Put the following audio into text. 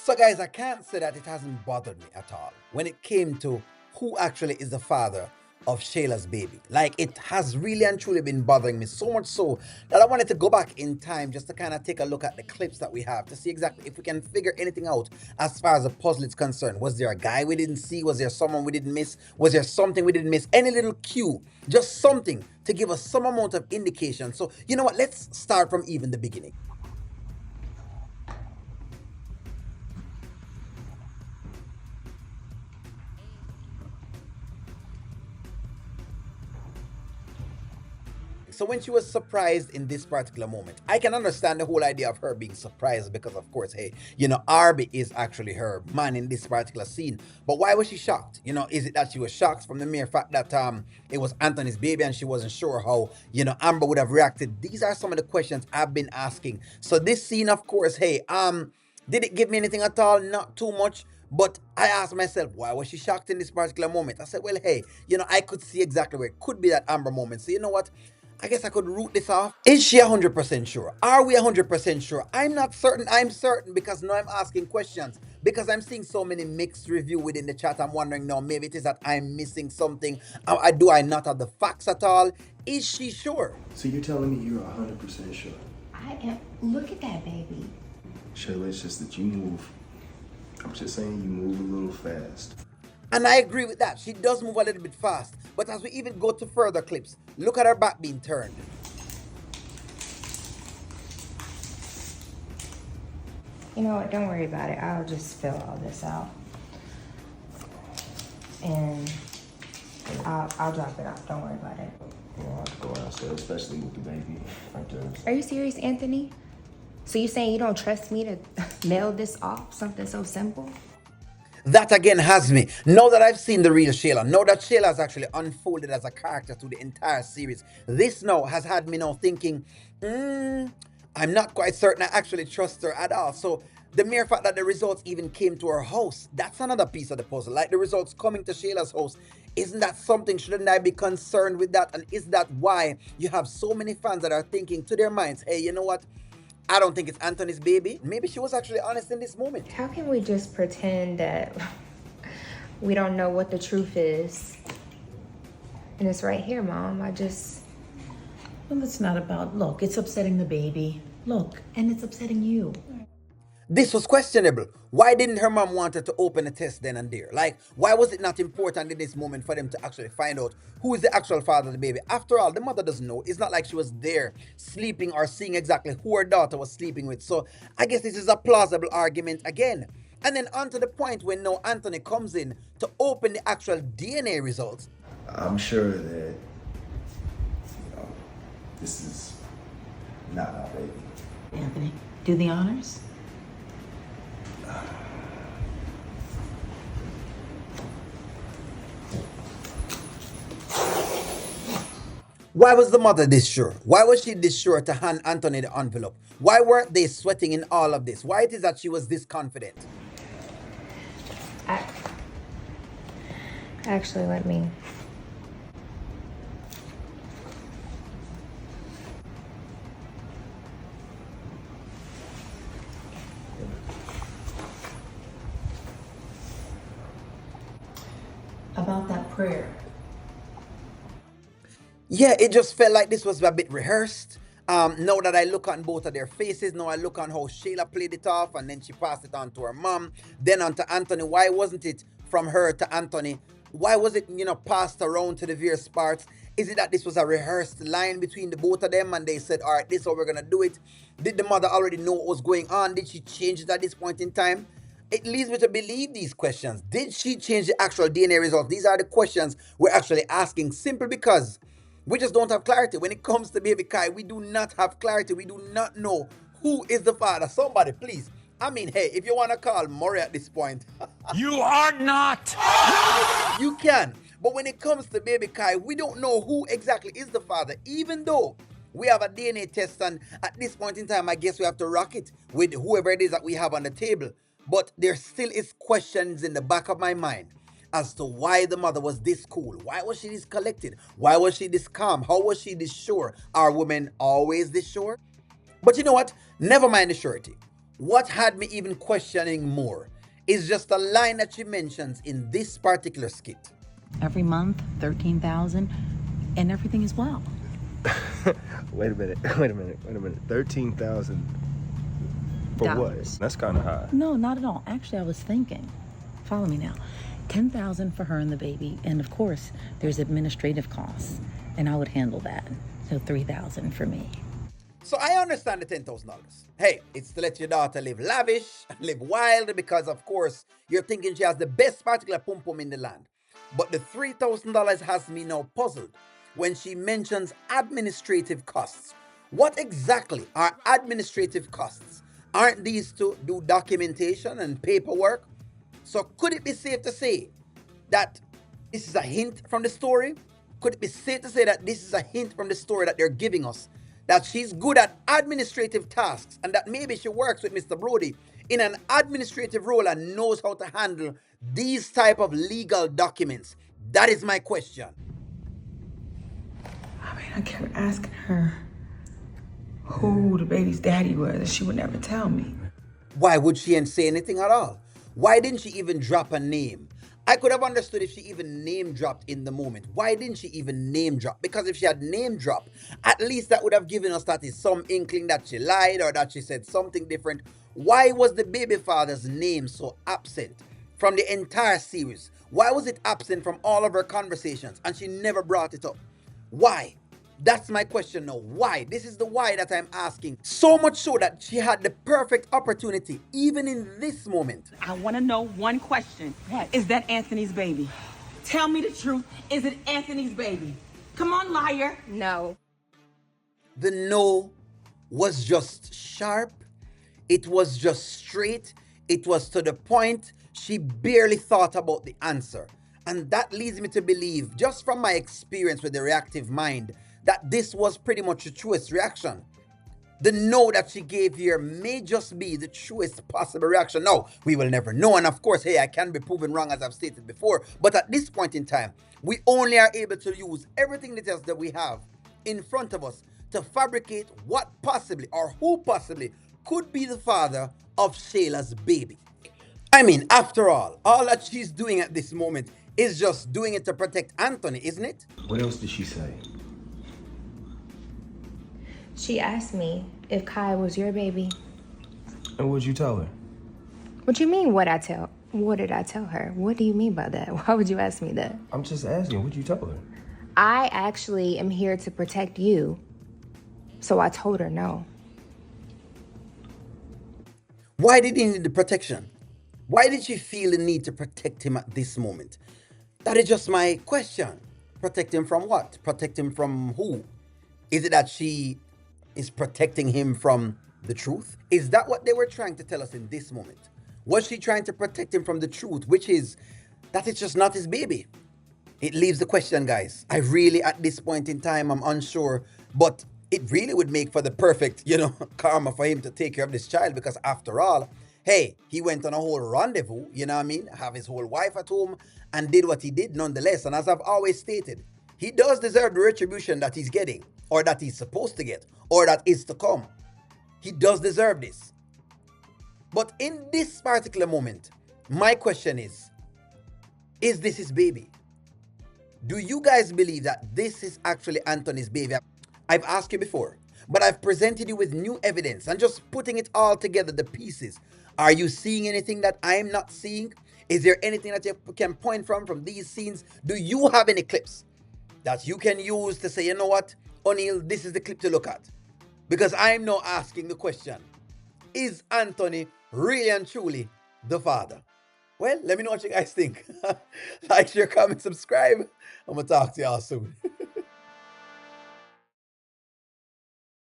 So, guys, I can't say that it hasn't bothered me at all when it came to who actually is the father of Shayla's baby. Like, it has really and truly been bothering me so much so that I wanted to go back in time just to kind of take a look at the clips that we have to see exactly if we can figure anything out as far as the puzzle is concerned. Was there a guy we didn't see? Was there someone we didn't miss? Was there something we didn't miss? Any little cue, just something to give us some amount of indication. So, you know what? Let's start from even the beginning. So when she was surprised in this particular moment, I can understand the whole idea of her being surprised because, of course, hey, Arby is actually her man in this particular scene. But why was she shocked? Is it that she was shocked from the mere fact that it was Anthony's baby and she wasn't sure how Amber would have reacted? These are some of the questions I've been asking. So this scene, of course, hey, did it give me anything at all? Not too much. But I asked myself, why was she shocked in this particular moment? I said, well, hey, I could see exactly where it could be that Amber moment. So you know what? I guess I could root this off. Is she 100% sure? Are we 100% sure? I'm not certain. I'm certain because now I'm asking questions. Because I'm seeing so many mixed review within the chat. I'm wondering now, maybe it is that I'm missing something. Do I not have the facts at all? Is she sure? So you're telling me you're 100% sure? I am. Look at that baby. Shayla, it's just that you move. I'm just saying you move a little fast. And I agree with that. She does move a little bit fast. But as we even go to further clips, look at her back being turned. You know what? Don't worry about it. I'll just fill all this out. And I'll drop it off. Don't worry about it. You don't have to go downstairs, especially with the baby right there. Are you serious, Anthony? So you saying you don't trust me to mail this off? Something so simple? That again has me. Now that I've seen the real Shayla, now that Shayla has actually unfolded as a character through the entire series, this now has had me now thinking, I'm not quite certain I actually trust her at all. So the mere fact that the results even came to her house, that's another piece of the puzzle. Like the results coming to Shayla's house, isn't that something? Shouldn't I be concerned with that? And is that why you have so many fans that are thinking to their minds, hey, you know what? I don't think it's Anthony's baby. Maybe she was actually honest in this moment. How can we just pretend that we don't know what the truth is? And it's right here, Mom. Well, it's not about, look, it's upsetting the baby. Look, and it's upsetting you. This was questionable. Why didn't her mom want her to open a test then and there? Like, why was it not important in this moment for them to actually find out who is the actual father of the baby? After all, the mother doesn't know. It's not like she was there sleeping or seeing exactly who her daughter was sleeping with. So I guess this is a plausible argument again. And then on to the point when now Anthony comes in to open the actual DNA results. I'm sure that, this is not our baby. Anthony, do the honors. Why was the mother this sure? Why was she this sure to hand Anthony the envelope? Why weren't they sweating in all of this? Why it is that she was this confident? I actually let me. About that prayer. Yeah, it just felt like this was a bit rehearsed. Now that I look on both of their faces, now I look on how Shayla played it off and then she passed it on to her mom, then on to Anthony. Why wasn't it from her to Anthony? Why was it, passed around to the various parts? Is it that this was a rehearsed line between the both of them and they said, all right, this is how we're going to do it? Did the mother already know what was going on? Did she change it at this point in time? It leads me to believe these questions. Did she change the actual DNA results? These are the questions we're actually asking simply because we just don't have clarity. When it comes to baby Kai, we do not have clarity. We do not know who is the father. Somebody, please. I mean, hey, if you want to call Murray at this point, You are not! you can. But when it comes to baby Kai, we don't know who exactly is the father, even though we have a DNA test. And at this point in time, I guess we have to rock it with whoever it is that we have on the table. But there still is questions in the back of my mind as to why the mother was this cool. Why was she this collected? Why was she this calm? How was she this sure? Are women always this sure? But you know what? Never mind the surety. What had me even questioning more is just a line that she mentions in this particular skit. Every month, 13,000, and everything is well. Wait a minute. 13,000 for what? Dollars. That's kind of high. No, not at all. Actually, I was thinking. Follow me now. 10,000 for her and the baby, and of course, there's administrative costs, and I would handle that. So 3,000 for me. So I understand the $10,000. Hey, it's to let your daughter live lavish, live wild, because of course you're thinking she has the best particular pum pum in the land. But the $3,000 has me now puzzled when she mentions administrative costs. What exactly are administrative costs? Aren't these to do documentation and paperwork? So could it be safe to say that this is a hint from the story? Could it be safe to say that this is a hint from the story that they're giving us? That she's good at administrative tasks and that maybe she works with Mr. Brody in an administrative role and knows how to handle these type of legal documents. That is my question. I mean, I kept asking her who the baby's daddy was, and she would never tell me. Why would she ain't say anything at all? Why didn't she even drop a name? I could have understood if she even name dropped in the moment. Why didn't she even name drop? Because if she had name dropped, at least that would have given us that is some inkling that she lied or that she said something different. Why was the baby father's name so absent from the entire series? Why was it absent from all of her conversations and she never brought it up? Why? That's my question now. Why? This is the why that I'm asking. So much so that she had the perfect opportunity, even in this moment. I want to know one question. What? Is that Anthony's baby? Tell me the truth. Is it Anthony's baby? Come on, liar. No. The no was just sharp. It was just straight. It was to the point. She barely thought about the answer. And that leads me to believe, just from my experience with the reactive mind, that this was pretty much the truest reaction. The no that she gave here may just be the truest possible reaction. No, we will never know. And of course, hey, I can be proven wrong as I've stated before. But at this point in time, we only are able to use everything that we have in front of us to fabricate what possibly or who possibly could be the father of Shayla's baby. I mean, after all that she's doing at this moment is just doing it to protect Anthony, isn't it? What else did she say? She asked me if Kai was your baby. And what'd you tell her? What you mean, what did I tell her? What do you mean by that? Why would you ask me that? I'm just asking, what'd you tell her? I actually am here to protect you. So I told her no. Why did he need the protection? Why did she feel the need to protect him at this moment? That is just my question. Protect him from what? Protect him from who? Is it that she is protecting him from the truth? Is that what they were trying to tell us in this moment? Was she trying to protect him from the truth, which is that it's just not his baby? It leaves the question, guys. I really, at this point in time, I'm unsure, but it really would make for the perfect, karma for him to take care of this child, because after all, hey, he went on a whole rendezvous, you know what I mean? Have his whole wife at home and did what he did nonetheless. And as I've always stated, he does deserve the retribution that he's getting, or that he's supposed to get, or that is to come. He does deserve this. But in this particular moment, my question is this his baby? Do you guys believe that this is actually Anthony's baby? I've asked you before, but I've presented you with new evidence and just putting it all together, the pieces. Are you seeing anything that I'm not seeing? Is there anything that you can point from these scenes? Do you have any clips that you can use to say, you know what, O'Neal, this is the clip to look at? Because I'm now asking the question, is Anthony really and truly the father? Well, let me know what you guys think. Like, share, comment, subscribe. I'm going to talk to y'all soon.